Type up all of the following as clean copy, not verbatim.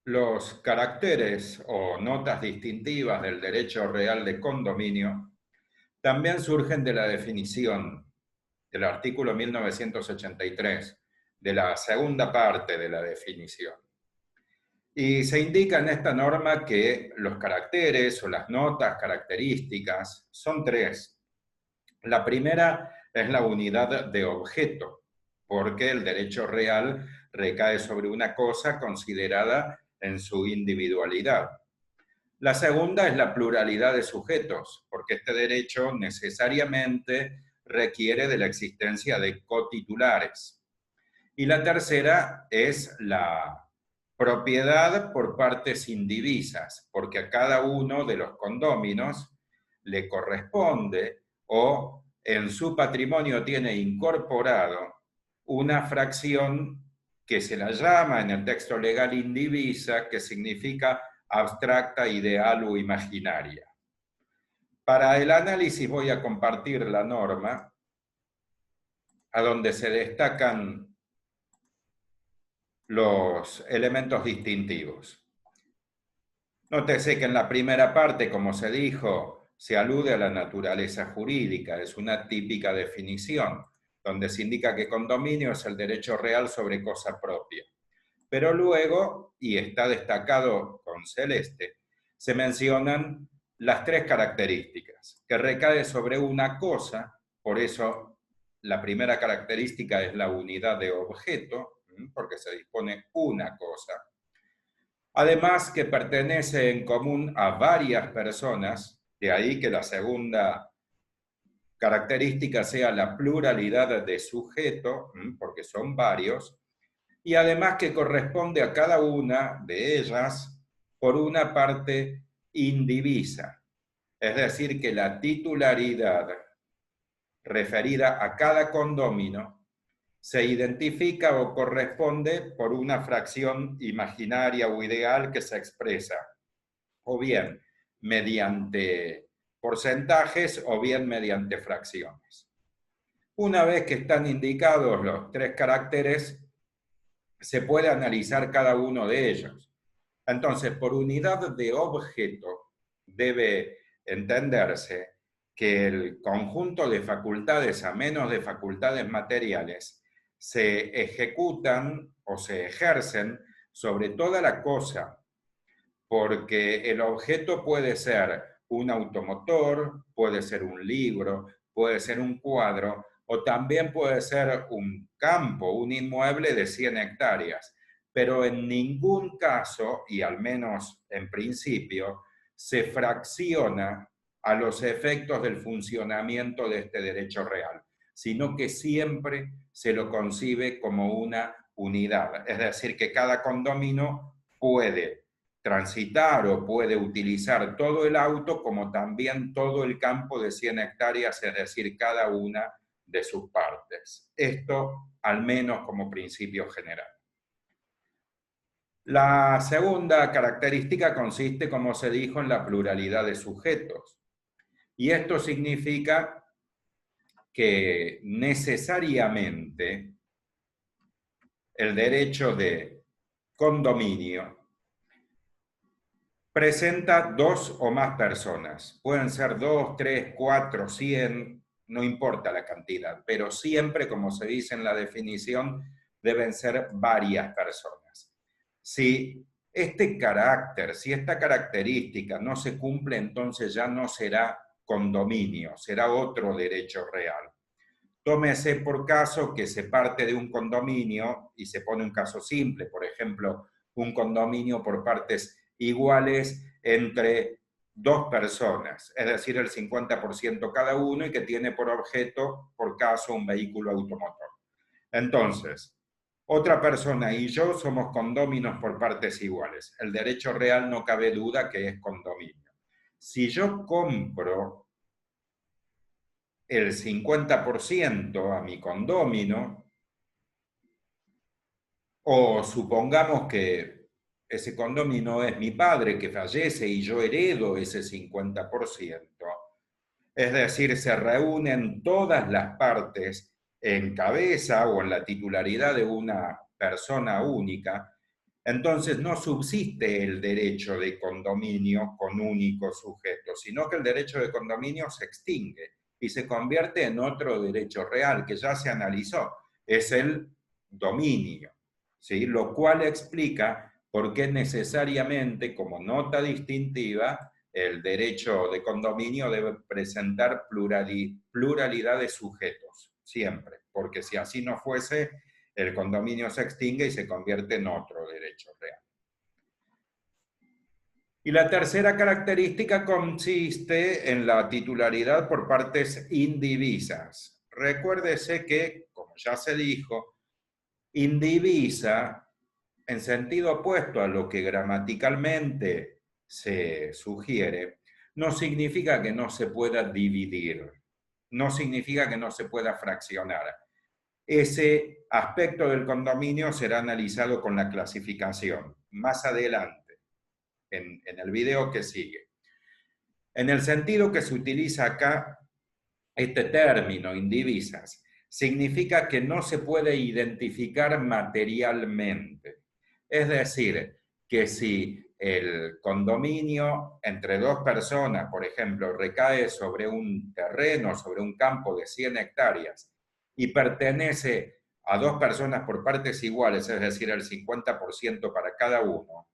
Los caracteres o notas distintivas del derecho real de condominio también surgen de la definición del artículo 1983, de la segunda parte de la definición. Y se indica en esta norma que los caracteres o las notas características son tres. La primera es la unidad de objeto, porque el derecho real recae sobre una cosa considerada en su individualidad. La segunda es la pluralidad de sujetos, porque este derecho necesariamente requiere de la existencia de cotitulares. Y la tercera es la propiedad por partes indivisas, porque a cada uno de los condóminos le corresponde o en su patrimonio tiene incorporado una fracción que se la llama en el texto legal indivisa, que significa abstracta, ideal o imaginaria. Para el análisis voy a compartir la norma, a donde se destacan los elementos distintivos. Nótese que en la primera parte, como se dijo, se alude a la naturaleza jurídica, es una típica definición, donde se indica que condominio es el derecho real sobre cosa propia. Pero luego, y está destacado con celeste, se mencionan las tres características, que recae sobre una cosa, por eso la primera característica es la unidad de objeto, porque se dispone una cosa. Además que pertenece en común a varias personas, de ahí que la segunda característica sea la pluralidad de sujeto, porque son varios, y además que corresponde a cada una de ellas por una parte indivisa, es decir, que la titularidad referida a cada condomino se identifica o corresponde por una fracción imaginaria o ideal que se expresa o bien mediante porcentajes o bien mediante fracciones. Una vez que están indicados los tres caracteres, se puede analizar cada uno de ellos. Entonces, por unidad de objeto debe entenderse que el conjunto de facultades a menos de facultades materiales se ejecutan o se ejercen sobre toda la cosa, porque el objeto puede ser un automotor, puede ser un libro, puede ser un cuadro, o también puede ser un campo, un inmueble de 100 hectáreas. Pero en ningún caso, y al menos en principio, se fracciona a los efectos del funcionamiento de este derecho real, sino que siempre se lo concibe como una unidad. Es decir, que cada condominio puede transitar o puede utilizar todo el auto como también todo el campo de 100 hectáreas, es decir, cada una de sus partes. Esto al menos como principio general. La segunda característica consiste, como se dijo, en la pluralidad de sujetos. Y esto significa que necesariamente el derecho de condominio presenta dos o más personas. Pueden ser 2, 3, 4, 100, no importa la cantidad, pero siempre, como se dice en la definición, deben ser varias personas. Si este carácter, si esta característica no se cumple, entonces ya no será condominio, será otro derecho real. Tómese por caso que se parte de un condominio y se pone un caso simple, por ejemplo, un condominio por partes iguales entre dos personas, es decir, el 50% cada uno y que tiene por objeto, por caso, un vehículo automotor. Entonces, otra persona y yo somos condóminos por partes iguales. El derecho real no cabe duda que es condominio. Si yo compro el 50% a mi condomino, o supongamos que ese condomino es mi padre que fallece y yo heredo ese 50%, es decir, se reúnen todas las partes en cabeza o en la titularidad de una persona única, Entonces no subsiste el derecho de condominio con único sujeto, sino que el derecho de condominio se extingue y se convierte en otro derecho real que ya se analizó, es el dominio, ¿sí? Lo cual explica por qué necesariamente, como nota distintiva, el derecho de condominio debe presentar pluralidad de sujetos, siempre, porque si así no fuese, el condominio se extingue y se convierte en otro derecho real. Y la tercera característica consiste en la titularidad por partes indivisas. Recuérdese que, como ya se dijo, indivisa, en sentido opuesto a lo que gramaticalmente se sugiere, no significa que no se pueda dividir, no significa que no se pueda fraccionar. Ese aspecto del condominio será analizado con la clasificación más adelante, en el video que sigue. En el sentido que se utiliza acá, este término, indivisas, significa que no se puede identificar materialmente. Es decir, que si el condominio entre dos personas, por ejemplo, recae sobre un terreno, sobre un campo de 100 hectáreas y pertenece a dos personas por partes iguales, es decir, el 50% para cada uno,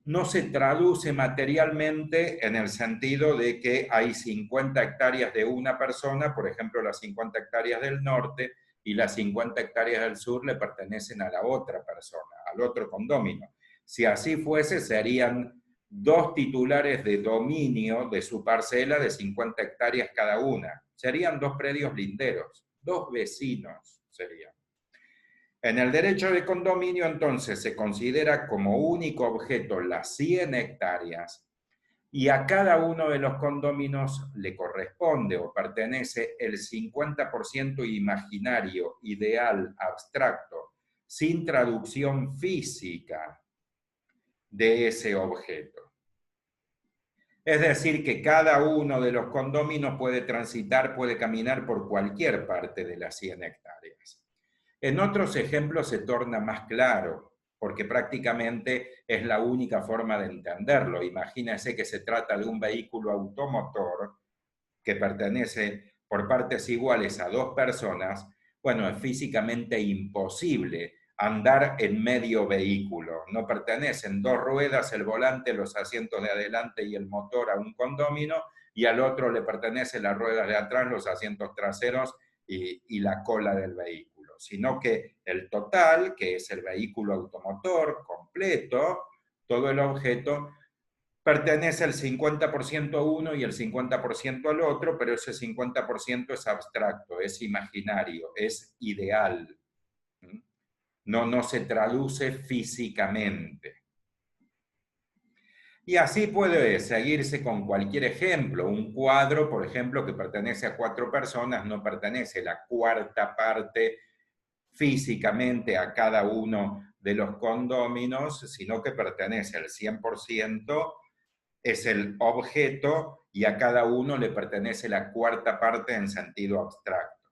no se traduce materialmente en el sentido de que hay 50 hectáreas de una persona, por ejemplo, las 50 hectáreas del norte y las 50 hectáreas del sur le pertenecen a la otra persona, al otro condominio. Si así fuese, serían dos titulares de dominio de su parcela de 50 hectáreas cada una. Serían dos predios linderos, dos vecinos serían. En el derecho de condominio, entonces, se considera como único objeto las 100 hectáreas y a cada uno de los condóminos le corresponde o pertenece el 50% imaginario, ideal, abstracto, sin traducción física de ese objeto. Es decir, que cada uno de los condóminos puede transitar, puede caminar por cualquier parte de las 100 hectáreas. En otros ejemplos se torna más claro, porque prácticamente es la única forma de entenderlo. Imagínense que se trata de un vehículo automotor que pertenece por partes iguales a dos personas. Bueno, es físicamente imposible andar en medio vehículo. No pertenecen dos ruedas, el volante, los asientos de adelante y el motor a un condómino, y al otro le pertenecen las ruedas de atrás, los asientos traseros y la cola del vehículo, sino que el total, que es el vehículo automotor completo, todo el objeto, pertenece al 50% a uno y el 50% al otro, pero ese 50% es abstracto, es imaginario, es ideal. No se traduce físicamente. Y así puede seguirse con cualquier ejemplo. Un cuadro, por ejemplo, que pertenece a 4 personas, no pertenece la cuarta parte físicamente a cada uno de los condóminos, sino que pertenece al 100%, es el objeto y a cada uno le pertenece la cuarta parte en sentido abstracto.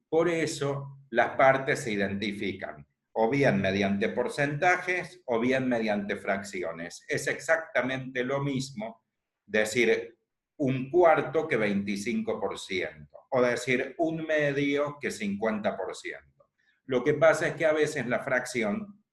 Por eso las partes se identifican o bien mediante porcentajes o bien mediante fracciones. Es exactamente lo mismo decir un cuarto que 25%, o decir un medio que 50%. Lo que pasa es que a veces la fracción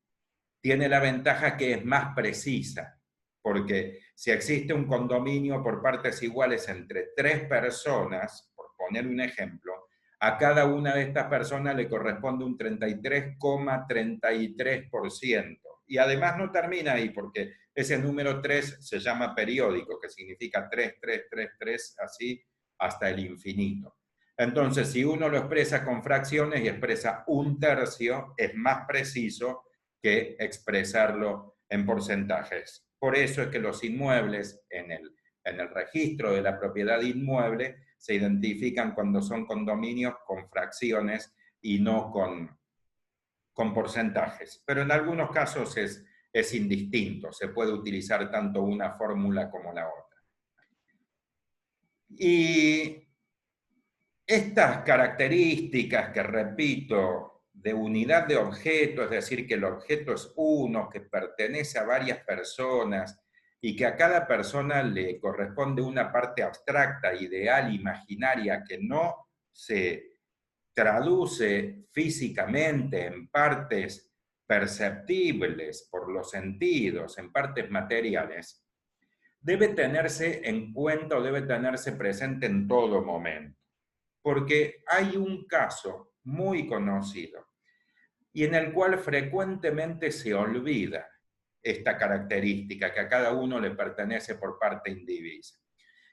tiene la ventaja que es más precisa, porque si existe un condominio por partes iguales entre 3 personas, por poner un ejemplo, a cada una de estas personas le corresponde un 33,33%. Y además no termina ahí, porque ese número 3 se llama periódico, que significa 3, 3, 3, 3, así hasta el infinito. Entonces, si uno lo expresa con fracciones y expresa un tercio, es más preciso que expresarlo en porcentajes. Por eso es que los inmuebles en el registro de la propiedad inmueble se identifican cuando son condominios con fracciones y no con porcentajes. Pero en algunos casos es indistinto, se puede utilizar tanto una fórmula como la otra. Y estas características que, repito, de unidad de objeto, es decir, que el objeto es uno, que pertenece a varias personas y que a cada persona le corresponde una parte abstracta, ideal, imaginaria, que no se traduce físicamente en partes perceptibles por los sentidos, en partes materiales, debe tenerse en cuenta o debe tenerse presente en todo momento. Porque hay un caso muy conocido y en el cual frecuentemente se olvida esta característica que a cada uno le pertenece por parte indivisa.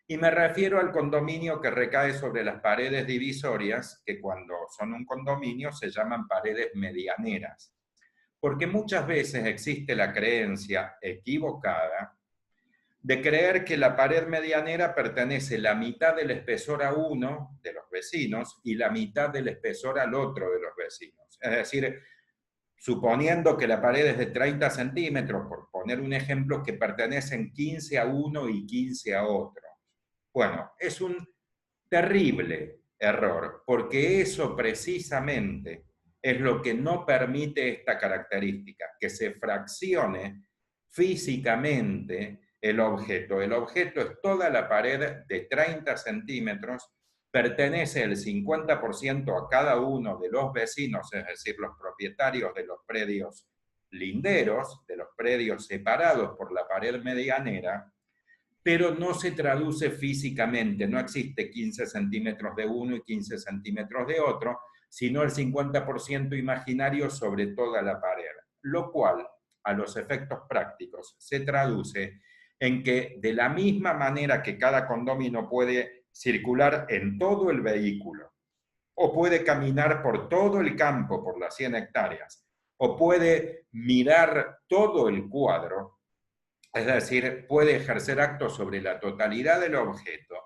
Y me refiero al condominio que recae sobre las paredes divisorias, que cuando son un condominio se llaman paredes medianeras. Porque muchas veces existe la creencia equivocada de creer que la pared medianera pertenece la mitad del espesor a uno de los vecinos y la mitad del espesor al otro de los vecinos. Es decir, suponiendo que la pared es de 30 centímetros, por poner un ejemplo, que pertenecen 15 a uno y 15 a otro. Bueno, es un terrible error, porque eso precisamente es lo que no permite esta característica, que se fraccione físicamente el objeto. El objeto es toda la pared de 30 centímetros, pertenece el 50% a cada uno de los vecinos, es decir, los propietarios de los predios linderos, de los predios separados por la pared medianera, pero no se traduce físicamente, no existe 15 centímetros de uno y 15 centímetros de otro, sino el 50% imaginario sobre toda la pared, lo cual, a los efectos prácticos, se traduce en que de la misma manera que cada condominio puede circular en todo el vehículo, o puede caminar por todo el campo, por las 100 hectáreas, o puede mirar todo el cuadro, es decir, puede ejercer actos sobre la totalidad del objeto.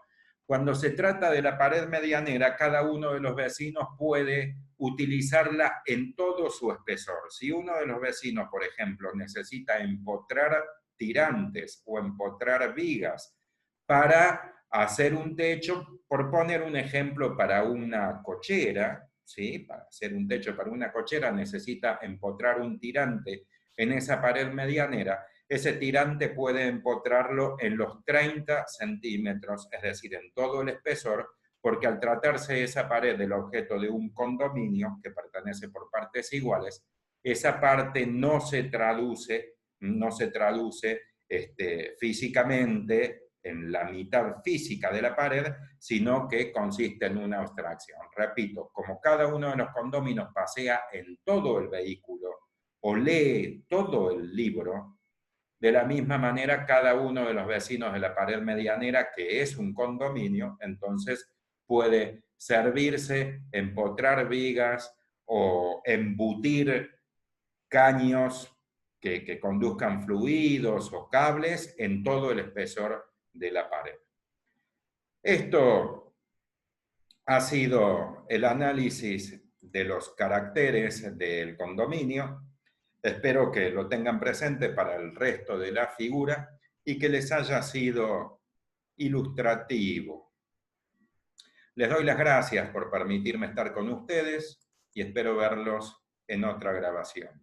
Cuando se trata de la pared medianera, cada uno de los vecinos puede utilizarla en todo su espesor. Si uno de los vecinos, por ejemplo, necesita empotrar tirantes o empotrar vigas para hacer un techo, por poner un ejemplo, para una cochera, ¿sí? Para hacer un techo para una cochera necesita empotrar un tirante en esa pared medianera. Ese tirante puede empotrarlo en los 30 centímetros, es decir, en todo el espesor, porque al tratarse esa pared del objeto de un condominio que pertenece por partes iguales, esa parte no se traduce físicamente en la mitad física de la pared, sino que consiste en una abstracción. Repito, como cada uno de los condóminos pasea en todo el vehículo o lee todo el libro, de la misma manera, cada uno de los vecinos de la pared medianera, que es un condominio, entonces puede servirse, empotrar vigas o embutir caños que conduzcan fluidos o cables en todo el espesor de la pared. Esto ha sido el análisis de los caracteres del condominio. Espero que lo tengan presente para el resto de la figura y que les haya sido ilustrativo. Les doy las gracias por permitirme estar con ustedes y espero verlos en otra grabación.